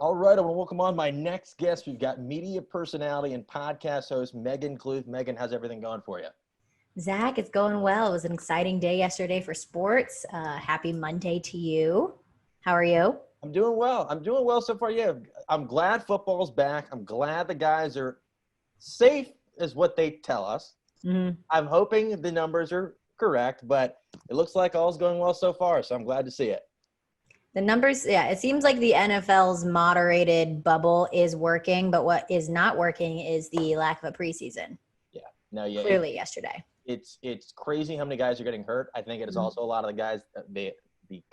All right, I want to welcome on my next guest. We've got media personality and podcast host Meghan Kluth. Meghan, how's everything going for you? Zach, it's going well. It was an exciting day yesterday for sports. Happy Monday to you. How are you? I'm doing well. I'm doing well so far. Yeah, I'm glad football's back. I'm glad the guys are safe, is what they tell us. Mm-hmm. I'm hoping the numbers are correct, but it looks like all's going well so far, so I'm glad to see it. The numbers, yeah, it seems like the NFL's moderated bubble is working, but what is not working is the lack of a preseason. Yeah. Clearly yesterday. It's crazy how many guys are getting hurt. I think it is also a lot of the guys, the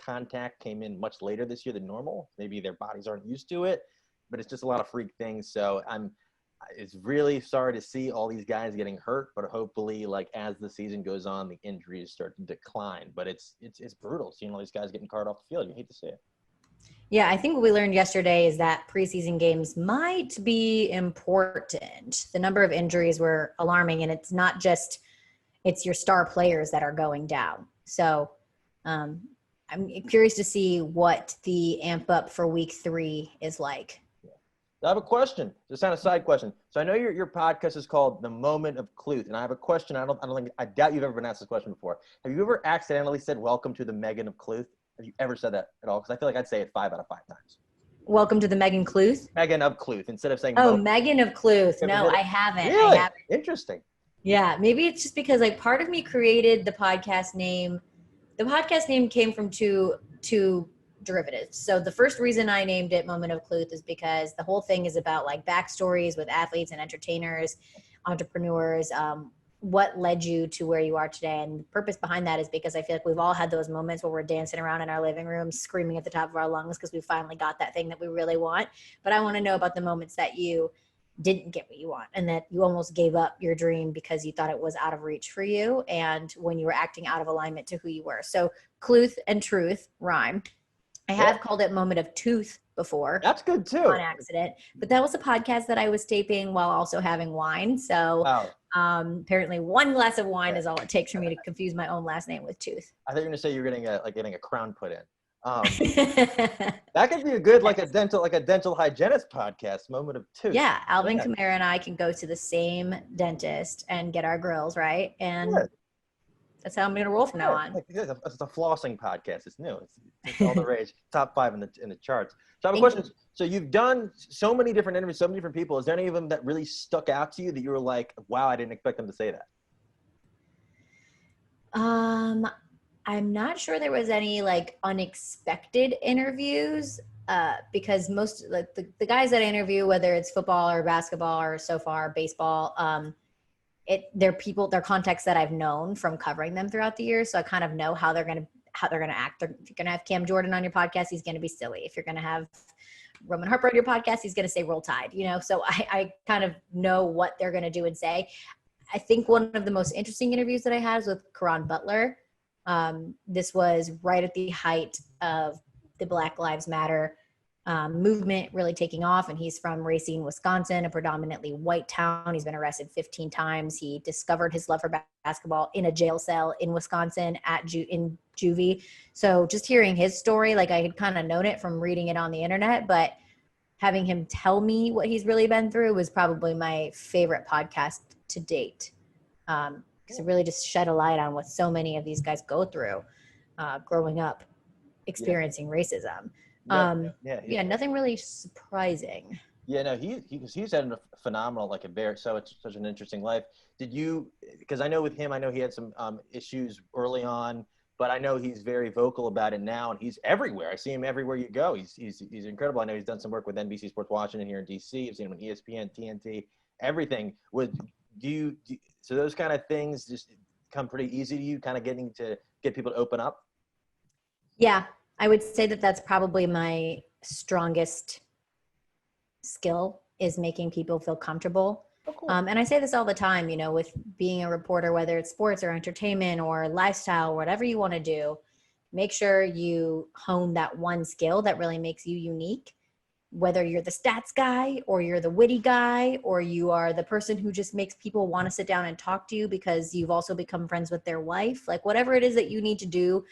contact came in much later this year than normal. Maybe their bodies aren't used to it, but it's just a lot of freak things. So it's really sorry to see all these guys getting hurt, but hopefully, like, as the season goes on, the injuries start to decline. But it's brutal seeing all these guys getting carted off the field. You hate to see it. Yeah, I think what we learned yesterday is that preseason games might be important. The number of injuries were alarming, and it's not just it's your star players that are going down. So I'm curious to see what the amp up for week 3 is like. I have a question. Just on a side question. So I know your podcast is called The Moment of Kluth, and I have a question. I doubt you've ever been asked this question before. Have you ever accidentally said "Welcome to the Meghan of Kluth"? Have you ever said that at all? Because I feel like I'd say it 5 out of 5 times. Welcome to the Meghan Kluth. Meghan of Kluth instead of saying. Oh, Meghan of Kluth. No, I haven't. Really? I haven't. Interesting. Yeah, maybe it's just because like part of me created the podcast name. The podcast name came from two derivatives. So the first reason I named it Moment of Kluth is because the whole thing is about like backstories with athletes and entertainers, entrepreneurs, what led you to where you are today. And the purpose behind that is because I feel like we've all had those moments where we're dancing around in our living room, screaming at the top of our lungs because we finally got that thing that we really want. But I want to know about the moments that you didn't get what you want and that you almost gave up your dream because you thought it was out of reach for you and when you were acting out of alignment to who you were. So Kluth and truth rhyme. I have called it Moment of Tooth before. That's good too. On accident. But that was a podcast that I was taping while also having wine. So apparently one glass of wine is all it takes for me to confuse my own last name with Tooth. I thought you were going to say you're getting a crown put in. That could be a good like a dental hygienist podcast, Moment of Tooth. Yeah, Alvin Kamara and I can go to the same dentist and get our grills right. And that's how I'm going to roll from now on. It's a flossing podcast. It's new. It's all the rage. Top 5 in the charts. So I have a question. So you've done so many different interviews, so many different people. Is there any of them that really stuck out to you that you were like, wow, I didn't expect them to say that? I'm not sure there was any like unexpected interviews because most like the guys that I interview, whether it's football or basketball or so far baseball, they're contexts that I've known from covering them throughout the years. So I kind of know how they're gonna act. If you're gonna have Cam Jordan on your podcast, he's gonna be silly. If you're gonna have Roman Harper on your podcast, he's gonna say Roll Tide. So I kind of know what they're gonna do and say. I think one of the most interesting interviews that I had was with Karan Butler. This was right at the height of the Black Lives Matter movement really taking off, and he's from Racine, Wisconsin, a predominantly white town. He's been arrested 15 times. He discovered his love for basketball in a jail cell in Wisconsin in juvie. So just hearing his story, like I had kind of known it from reading it on the internet, but having him tell me what he's really been through was probably my favorite podcast to date. Because it really just shed a light on what so many of these guys go through growing up, experiencing racism. Nothing really surprising. Yeah, no, he's had a phenomenal, such an interesting life. Did you, because I know with him, he had some issues early on, but I know he's very vocal about it now, and he's everywhere. I see him everywhere you go. He's incredible. I know he's done some work with NBC Sports Washington here in DC. I've seen him on ESPN, TNT, everything. So those kind of things just come pretty easy to you, kind of getting to get people to open up? Yeah, I would say that that's probably my strongest skill is making people feel comfortable. Oh, cool. And I say this all the time, with being a reporter, whether it's sports or entertainment or lifestyle, whatever you want to do, make sure you hone that one skill that really makes you unique. Whether you're the stats guy or you're the witty guy or you are the person who just makes people want to sit down and talk to you because you've also become friends with their wife, like whatever it is that you need to do,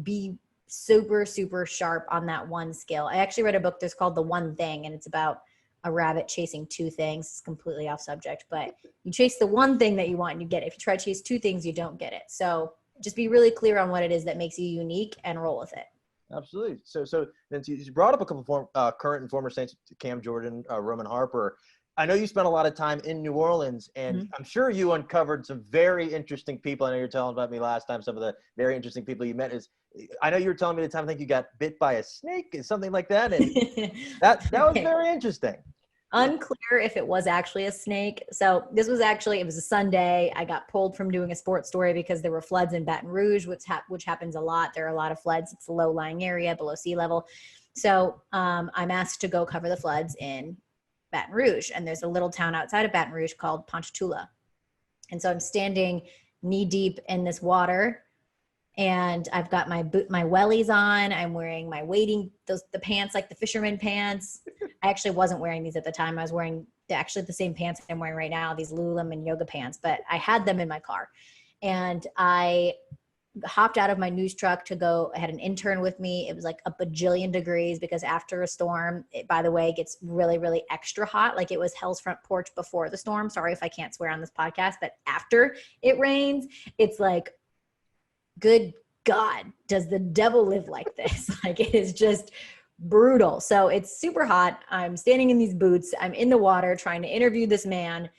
be super, super sharp on that one skill. I actually read a book that's called The One Thing, and it's about a rabbit chasing two things. It's completely off subject, but you chase the one thing that you want and you get it. If you try to chase two things, you don't get it. So just be really clear on what it is that makes you unique and roll with it. Absolutely. So then you brought up a couple of current and former Saints, Cam Jordan, Roman Harper. I know you spent a lot of time in New Orleans, and I'm sure you uncovered some very interesting people. I know you were telling about me last time, some of the very interesting people you met. I know you were telling me the time I think you got bit by a snake or something like that, and that was very interesting. Unclear if it was actually a snake. So this was it was a Sunday. I got pulled from doing a sports story because there were floods in Baton Rouge, which happens a lot. There are a lot of floods. It's a low-lying area below sea level. So I'm asked to go cover the floods in Baton Rouge. And there's a little town outside of Baton Rouge called Ponchatoula. And so I'm standing knee deep in this water, and I've got my wellies on. I'm wearing my the pants, like the fisherman pants. I actually wasn't wearing these at the time. I was wearing the same pants I'm wearing right now, these Lululemon yoga pants, but I had them in my car. And I hopped out of my news truck to go. I had an intern with me. It was like a bajillion degrees because after a storm, it, by the way, gets really, really extra hot. Like it was hell's front porch before the storm. Sorry if I can't swear on this podcast, but after it rains, it's like, good God, does the devil live like this? Like it is just brutal. So it's super hot. I'm standing in these boots. I'm in the water trying to interview this man.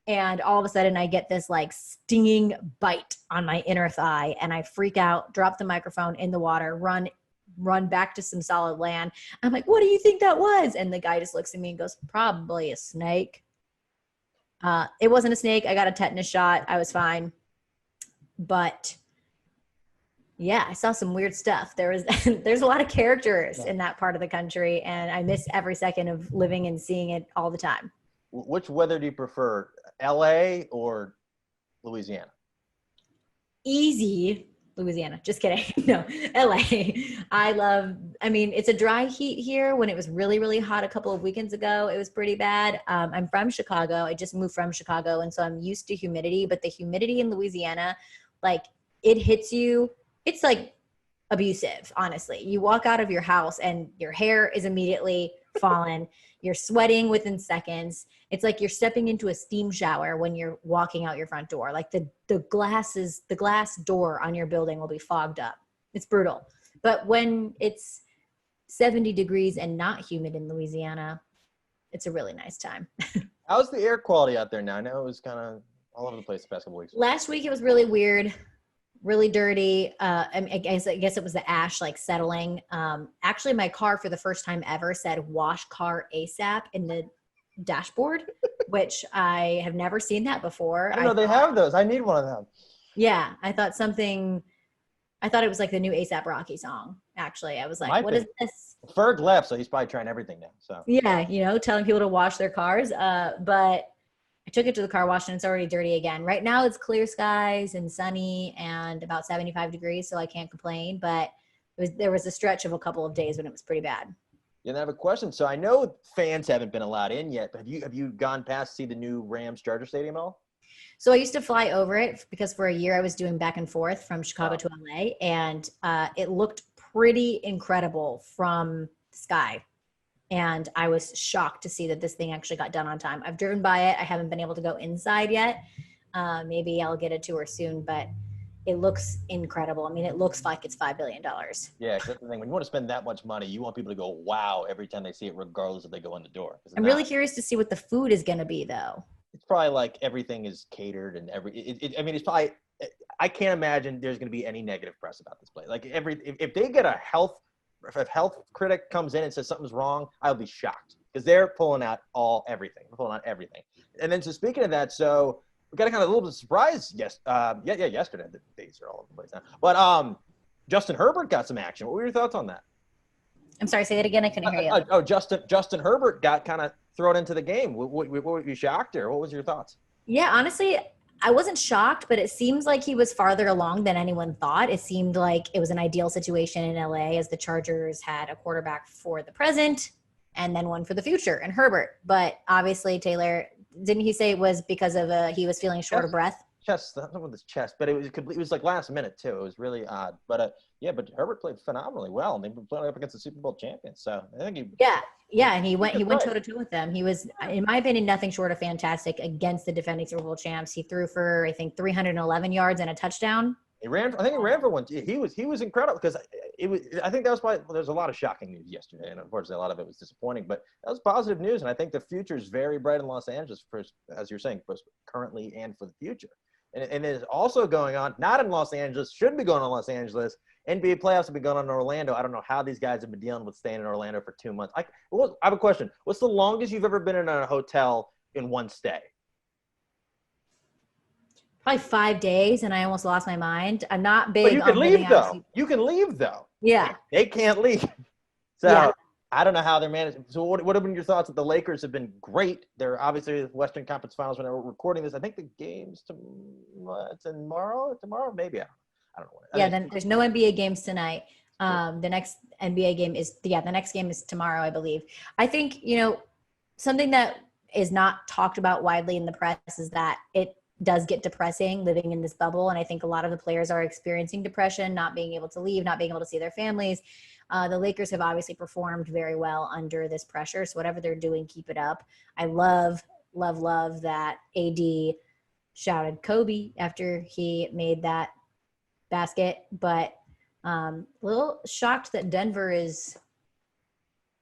And all of a sudden I get this like stinging bite on my inner thigh, and I freak out, drop the microphone in the water, run back to some solid land. I'm like, what do you think that was? And the guy just looks at me and goes, probably a snake. It wasn't a snake. I got a tetanus shot. I was fine. But yeah, I saw some weird stuff. There's a lot of characters in that part of the country, and I miss every second of living and seeing it all the time. Which weather do you prefer, LA or Louisiana? Easy, Louisiana. Just kidding. No, LA. I mean, it's a dry heat here. When it was really, really hot a couple of weekends ago, it was pretty bad. I'm from Chicago. I just moved from Chicago, and so I'm used to humidity, but the humidity in Louisiana, like it hits you. It's like abusive, honestly. You walk out of your house and your hair is immediately fallen. You're sweating within seconds. It's like you're stepping into a steam shower when you're walking out your front door. Like the glass door on your building will be fogged up. It's brutal. But when it's 70 degrees and not humid in Louisiana, it's a really nice time. How's the air quality out there now? I know it was kind of all over the place the past couple weeks. Last week it was really weird. Really dirty. I guess it was the ash like settling. Actually, my car for the first time ever said "wash car ASAP" in the dashboard, which I have never seen that before. I don't know they have those. I need one of them. Yeah, I thought it was like the new ASAP Rocky song. Actually, I was like, "What is this?" Ferg left, so he's probably trying everything now. So yeah, telling people to wash their cars. But I took it to the car wash and it's already dirty again. Right now it's clear skies and sunny and about 75 degrees, so I can't complain. But there was a stretch of a couple of days when it was pretty bad. Yeah, and I have a question. So I know fans haven't been allowed in yet, but have you gone past to see the new Rams Charger Stadium at all? So I used to fly over it because for a year I was doing back and forth from Chicago to LA, and it looked pretty incredible from the sky. And I was shocked to see that this thing actually got done on time. I've driven by it. I haven't been able to go inside yet. Maybe I'll get a tour soon, but it looks incredible. I mean, it looks like it's $5 billion. Yeah, that's the thing. When you want to spend that much money, you want people to go, wow, every time they see it, regardless if they go in the door. I'm really curious to see what the food is going to be, though. It's probably like everything is catered and it's probably, I can't imagine there's going to be any negative press about this place. Like if they get if a health critic comes in and says something's wrong, I'll be shocked because they're pulling out everything. They're pulling out everything. And then, so speaking of that, so we got a kind of a little bit of surprise. Yesterday. The dates are all over the place now. But Justin Herbert got some action. What were your thoughts on that? I'm sorry, say that again. I couldn't hear you. Justin Herbert got kind of thrown into the game. Were you shocked, or what was your thoughts? Yeah, honestly, I wasn't shocked, but it seems like he was farther along than anyone thought. It seemed like it was an ideal situation in LA as the Chargers had a quarterback for the present and then one for the future in Herbert. But obviously, Taylor, didn't he say it was because of he was feeling short of breath? chest, not with his chest, but it was like last minute too. It was really odd. But but Herbert played phenomenally well, and they've been playing up against the Super Bowl champions. So I think and he went toe to toe with them. He was, in my opinion, nothing short of fantastic against the defending Super Bowl champs. He threw for, I think, 311 yards and a touchdown. I think he ran for one. He was incredible because I think that was why there's a lot of shocking news yesterday, and unfortunately a lot of it was disappointing. But that was positive news, and I think the future is very bright in Los Angeles, as you're saying, currently and for the future. And it is also going on, not in Los Angeles, should be going on in Los Angeles. NBA playoffs have been going on in Orlando. I don't know how these guys have been dealing with staying in Orlando for 2 months. I have a question. What's the longest you've ever been in a hotel in one stay? Probably 5 days, and I almost lost my mind. I'm not big. But you can leave, though. You can leave, though. Yeah. They can't leave. So I don't know how they're managing. So what have been your thoughts that the Lakers have been great? They're obviously the Western Conference Finals when we're recording this. I think the game's tomorrow, maybe. I don't know. Then there's no NBA games tonight. The next NBA game the next game is tomorrow, I believe. I think, something that is not talked about widely in the press is that it does get depressing living in this bubble. And I think a lot of the players are experiencing depression, not being able to leave, not being able to see their families. The Lakers have obviously performed very well under this pressure. So whatever they're doing, keep it up. I love that AD shouted Kobe after he made that basket, but a little shocked that Denver is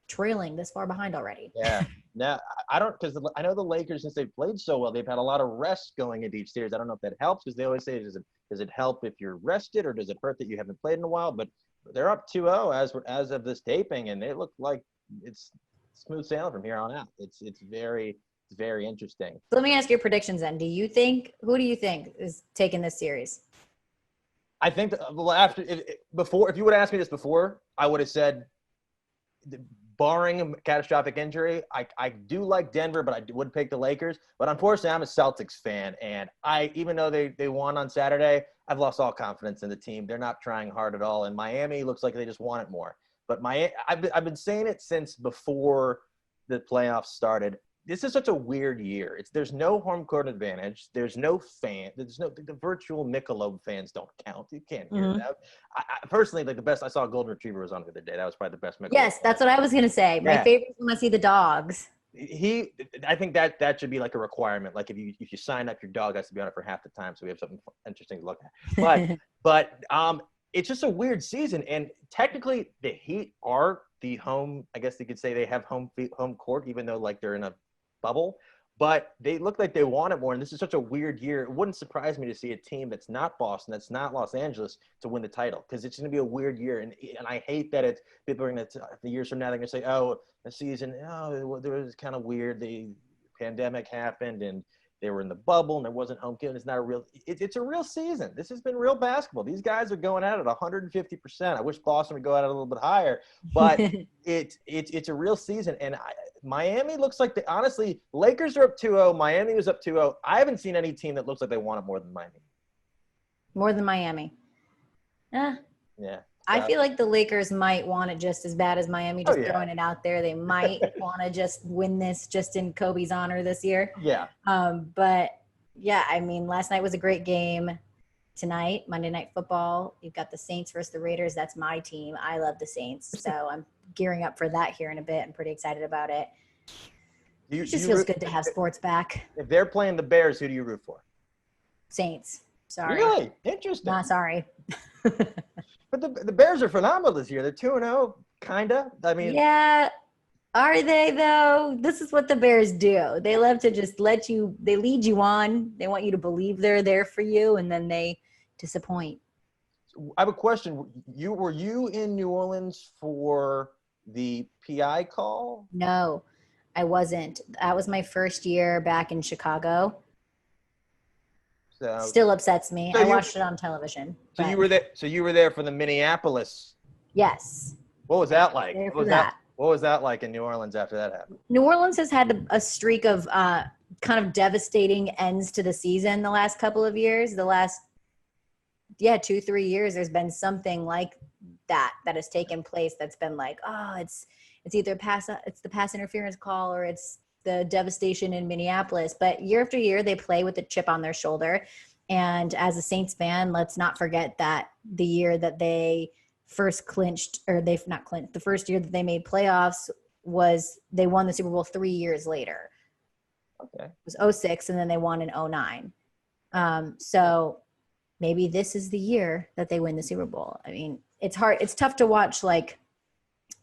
trailing this far behind already. Yeah. Now, because I know the Lakers, since they've played so well, they've had a lot of rest going into each series. I don't know if that helps, because they always say, does it help if you're rested, or does it hurt that you haven't played in a while? But they're up 2-0 as of this taping, and they look like it's smooth sailing from here on out. It's very interesting. So let me ask your predictions then. Who do you think is taking this series? I think if you would have asked me this before, I would have said, barring a catastrophic injury, I do like Denver, but I would pick the Lakers. But unfortunately, I'm a Celtics fan, and even though they won on Saturday, I've lost all confidence in the team. They're not trying hard at all, and Miami looks like they just want it more. But I've been saying it since before the playoffs started. This is such a weird year. There's no home court advantage. There's no fan. The virtual Michelob fans don't count. You can't hear that. I personally, the best I saw, Golden Retriever was on the other day. That was probably the best Michelob. Yes, that's what I was gonna say. Yeah. My favorite is when I see the dogs. I think that should be like a requirement. Like if you sign up, your dog has to be on it for half the time, so we have something interesting to look at. But it's just a weird season, and technically the Heat are the home. I guess you could say they have home court, even though like they're in a bubble, but they look like they want it more. And this is such a weird year. It wouldn't surprise me to see a team that's not Boston, that's not Los Angeles, to win the title, because it's going to be a weird year. And I hate that people are going to, the years from now, they're going to say, oh, the season, it was kind of weird. The pandemic happened and they were in the bubble and there wasn't home field. It's not a real, it's a real season. This has been real basketball. These guys are going at it 150%. I wish Boston would go at it a little bit higher, but it's a real season. And Miami looks like honestly, Lakers are up 2-0. Miami was up 2-0. I haven't seen any team that looks like they want it more than Miami. More than Miami. Yeah. I feel like the Lakers might want it just as bad as Miami, throwing it out there. They might want to just win this just in Kobe's honor this year. Yeah. But yeah, I mean, last night was a great game. Tonight, Monday Night Football, you've got the Saints versus the Raiders. That's my team. I love the Saints. So I'm gearing up for that here in a bit. I'm pretty excited about it. It just feels good to have sports back. If they're playing the Bears, who do you root for? Saints. Sorry. Really? Interesting. Not sorry. But the Bears are phenomenal this year. They're 2-0, kind of. I mean, yeah. Are they, though? This is what the Bears do. They love to just they lead you on. They want you to believe they're there for you, and then they disappoint. I have a question. Were you in New Orleans for the PI call? No, I wasn't. That was my first year back in Chicago. So, still upsets me. I watched it on television. So you were there. So you were there for the Minneapolis. Yes. What was that like? What was that like in New Orleans after that happened? New Orleans has had a streak of kind of devastating ends to the season the last couple of years. The last 2-3 years, there's been something like that has taken place. That's been like, oh, it's either the pass interference call, or it's the devastation in Minneapolis. But year after year, they play with a chip on their shoulder. And as a Saints fan, let's not forget that the year that they first clinched, or they've not clinched, the first year that they made playoffs was they won the Super Bowl 3 years later. Okay. It was 06, and then they won in 09. So maybe this is the year that they win the Super Bowl. I mean, it's hard. It's tough to watch like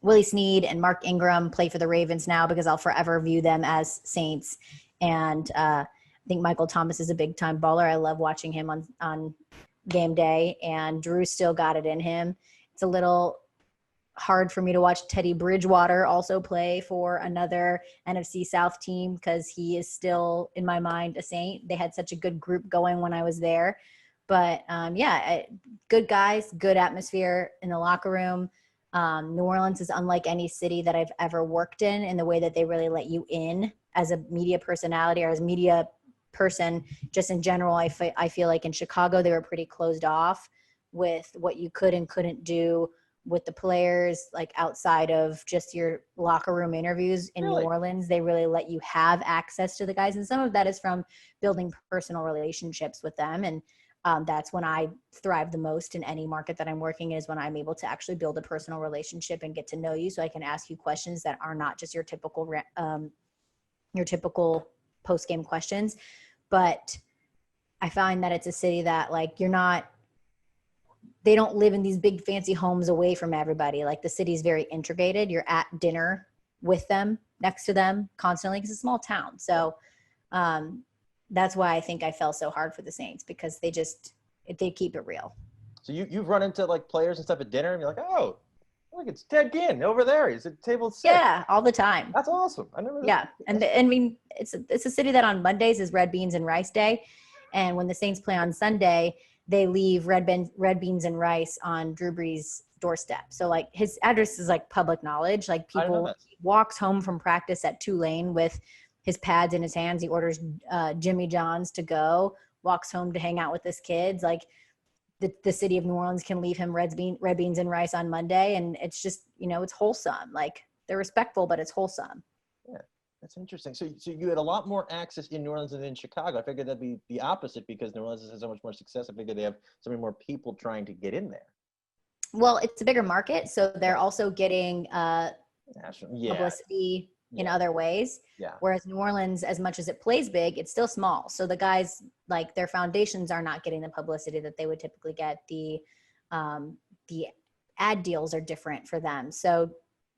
Willie Snead and Mark Ingram play for the Ravens now because I'll forever view them as Saints. And I think Michael Thomas is a big time baller. I love watching him on game day, and Drew still got it in him. It's a little hard for me to watch Teddy Bridgewater also play for another NFC South team because he is still, in my mind, a Saint. They had such a good group going when I was there. But, good guys, good atmosphere in the locker room. New Orleans is unlike any city that I've ever worked in the way that they really let you in as a media personality or as a media person. Just in general, I feel like in Chicago, they were pretty closed off with what you could and couldn't do with the players, like outside of just your locker room interviews. In Really? New Orleans, they really let you have access to the guys. And some of that is from building personal relationships with them. And that's when I thrive the most in any market that I'm working in, is when I'm able to actually build a personal relationship and get to know you, so I can ask you questions that are not just your typical post-game questions. But I find that it's a city that, like, they don't live in these big fancy homes away from everybody. Like, the city is very integrated. You're at dinner with them, next to them constantly, because it's a small town. So that's why I think I fell so hard for the Saints, because they keep it real. So you've run into like players and stuff at dinner, and you're like, oh, look, it's Ted Ginn over there. He's at table 6. Yeah, all the time. That's awesome. I never. Yeah, and I mean, it's a city that on Mondays is red beans and rice day, and when the Saints play on Sunday, they leave red beans and rice on Drew Brees' doorstep. So like his address is like public knowledge. Like he walks home from practice at Tulane with his pads in his hands. He orders Jimmy John's to go, walks home to hang out with his kids. Like the city of New Orleans can leave him red beans and rice on Monday. And it's just, it's wholesome. Like, they're respectful, but it's wholesome. Yeah, that's interesting. So you had a lot more access in New Orleans than in Chicago. I figured that'd be the opposite, because New Orleans has so much more success. I figured they have so many more people trying to get in there. Well, it's a bigger market, so they're also getting publicity in other ways. Yeah. Whereas New Orleans, as much as it plays big, it's still small. So the guys, like, their foundations are not getting the publicity that they would typically get. The ad deals are different for them. So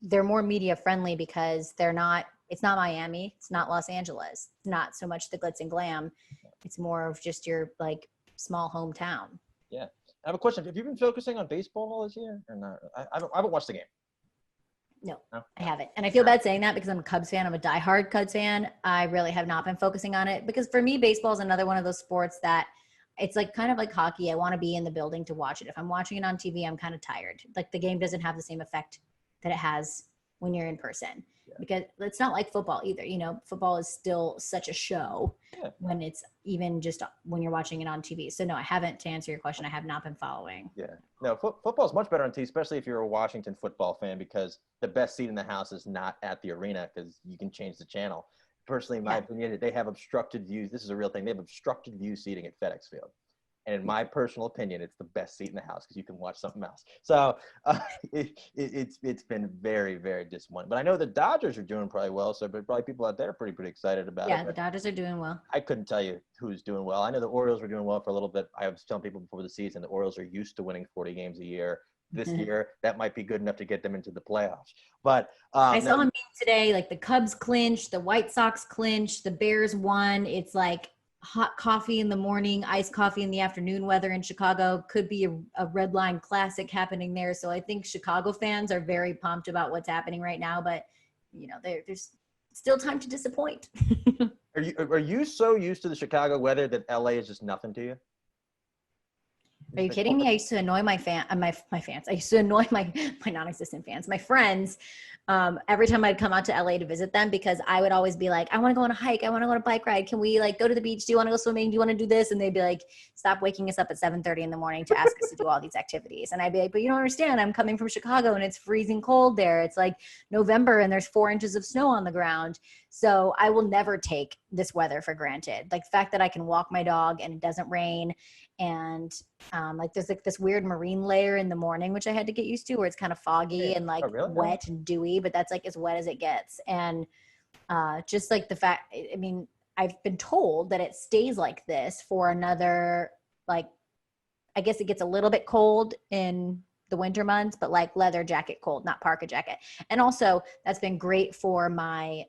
they're more media friendly because it's not Miami. It's not Los Angeles. It's not so much the glitz and glam. It's more of just your, like, small hometown. Yeah. I have a question. Have you been focusing on baseball all this year or not? I haven't watched the game. No, I haven't. And I feel bad saying that because I'm a Cubs fan. I'm a diehard Cubs fan. I really have not been focusing on it because for me, baseball is another one of those sports that it's like kind of like hockey. I want to be in the building to watch it. If I'm watching it on TV, I'm kind of tired. Like, the game doesn't have the same effect that it has when you're in person. Yeah. Because it's not like football either. Football is still such a show when it's even just when you're watching it on TV. So no, I haven't, to answer your question, I have not been following. Yeah. No, football is much better on TV, especially if you're a Washington football fan, because the best seat in the house is not at the arena because you can change the channel. Personally, in my opinion, they have obstructed views. This is a real thing. They have obstructed view seating at FedEx Field. And in my personal opinion, it's the best seat in the house because you can watch something else. So it's been very, very disappointing. But I know the Dodgers are doing probably well. So but probably people out there are pretty excited about it. Yeah, the Dodgers are doing well. I couldn't tell you who's doing well. I know the Orioles were doing well for a little bit. I was telling people before the season, the Orioles are used to winning 40 games a year. This year, that might be good enough to get them into the playoffs. But I saw a meme today, like the Cubs clinched, the White Sox clinched, the Bears won. It's like hot coffee in the morning, iced coffee in the afternoon weather in Chicago. Could be a red line classic happening there. So I think Chicago fans are very pumped about what's happening right now. But, there's still time to disappoint. Are you so used to the Chicago weather that LA is just nothing to you? Are you kidding me? I used to annoy my fans. I used to annoy my non-existent fans, my friends. Every time I'd come out to LA to visit them, because I would always be like, I want to go on a hike. I want to go on a bike ride. Can we like go to the beach? Do you want to go swimming? Do you want to do this? And they'd be like, stop waking us up at 7:30 in the morning to ask us to do all these activities. And I'd be like, but you don't understand. I'm coming from Chicago and it's freezing cold there. It's like November and there's 4 inches of snow on the ground. So I will never take this weather for granted. Like the fact that I can walk my dog and it doesn't rain, and like there's like this weird marine layer in the morning, which I had to get used to, where it's kind of foggy and like wet and dewy, but that's like as wet as it gets. And just like the fact, I mean, I've been told that it stays like this for another, like, I guess it gets a little bit cold in the winter months, but like leather jacket cold, not parka jacket. And also that's been great for my,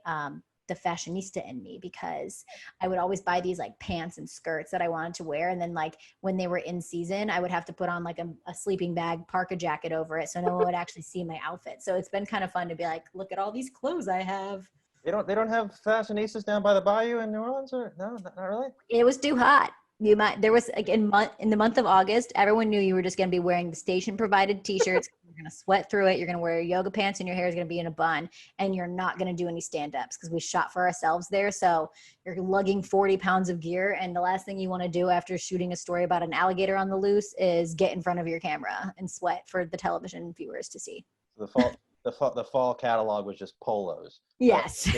the fashionista in me, because I would always buy these like pants and skirts that I wanted to wear. And then like when they were in season, I would have to put on like a sleeping bag parka jacket over it, so no one would actually see my outfit. So it's been kind of fun to be like, look at all these clothes I have. They don't have fashionistas down by the bayou in New Orleans, or no, not really? It was too hot. There was like in the month of August, everyone knew you were just going to be wearing the station provided t-shirts. You're going to sweat through it. You're going to wear yoga pants and your hair is going to be in a bun, and you're not going to do any stand-ups because we shot for ourselves there. So you're lugging 40 pounds of gear. And the last thing you want to do after shooting a story about an alligator on the loose is get in front of your camera and sweat for the television viewers to see. The fall catalog was just polos. Yes.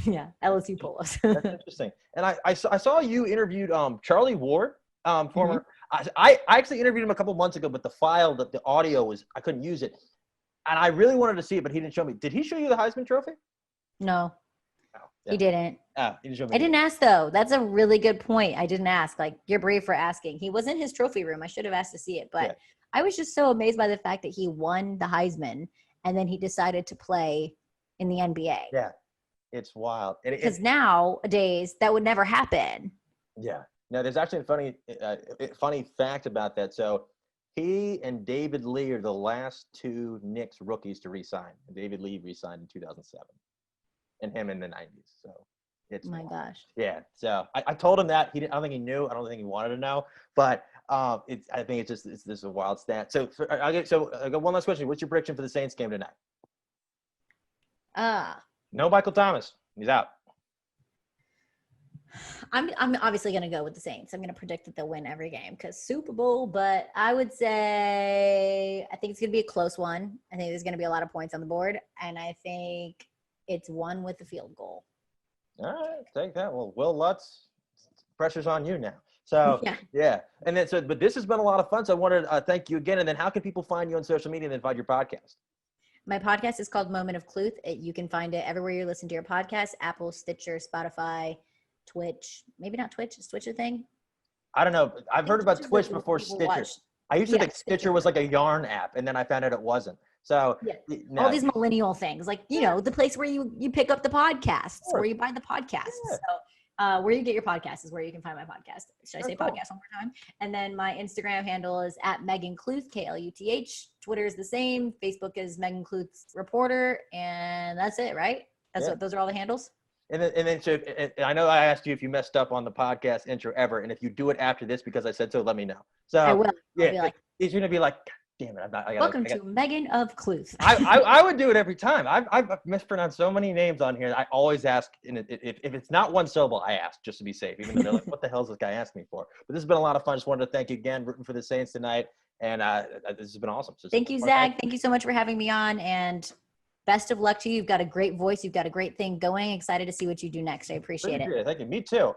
Yeah. LSU polos. That's interesting. And I saw you interviewed Charlie Ward, former. I actually interviewed him a couple months ago, but the file, the audio was, I couldn't use it, and I really wanted to see it, but he didn't show me. Did he show you the Heisman Trophy? No. Oh, yeah. He didn't. He didn't show me. I didn't ask though. That's a really good point. I didn't ask. Like, you're brave for asking. He was in his trophy room. I should have asked to see it, but yeah. I was just so amazed by the fact that he won the Heisman and then he decided to play in the NBA. Yeah, it's wild. Because nowadays that would never happen. Yeah. Now there's actually a funny fact about that. So he and David Lee are the last two Knicks rookies to re-sign. David Lee re-signed in 2007, and him in the 90s. So it's my gosh. Yeah. So I told him that. I don't think he knew. I don't think he wanted to know. But I think it's this is a wild stat. So I got one last question. What's your prediction for the Saints game tonight? No Michael Thomas. He's out. I'm obviously going to go with the Saints. I'm going to predict that they'll win every game because Super Bowl, but I would say I think it's going to be a close one. I think there's going to be a lot of points on the board, and I think it's won with the field goal. All right, take that. Well, Will Lutz, pressure's on you now. So, yeah. And then, but this has been a lot of fun. So I wanted to thank you again. And then how can people find you on social media and then find your podcast? My podcast is called Moment of Kluth. You can find it everywhere you listen to your podcast: Apple, Stitcher, Spotify, Twitch. Maybe not Twitch. Is Twitch a thing? I don't know. I've heard about Twitch before Stitcher. I used to think Stitcher was like a yarn app, and then I found out it wasn't. So all these millennial things, like, the place where you pick up the podcasts, where you buy the podcasts. Yeah. So where you get your podcast is where you can find my podcast. Should I say podcast one more time? And then my Instagram handle is at Meghan Kluth, Kluth. Twitter is the same. Facebook is Meghan Kluth's Reporter. And that's it, right? Those are all the handles. And then so I know I asked you if you messed up on the podcast intro ever, and if you do it after this because I said so, let me know. So I will. He's going to be like, damn it! Welcome to Meghan of Kluth. I would do it every time. I've mispronounced so many names on here. I always ask, and if it's not one syllable, I ask just to be safe. Even though they're like, "What the hell is this guy asking me for?" But this has been a lot of fun. Just wanted to thank you again, rooting for the Saints tonight, and this has been awesome. So thank you, Zach. Thank you so much for having me on, and best of luck to you. You've got a great voice. You've got a great thing going. Excited to see what you do next. I appreciate it. Thank you. Me too.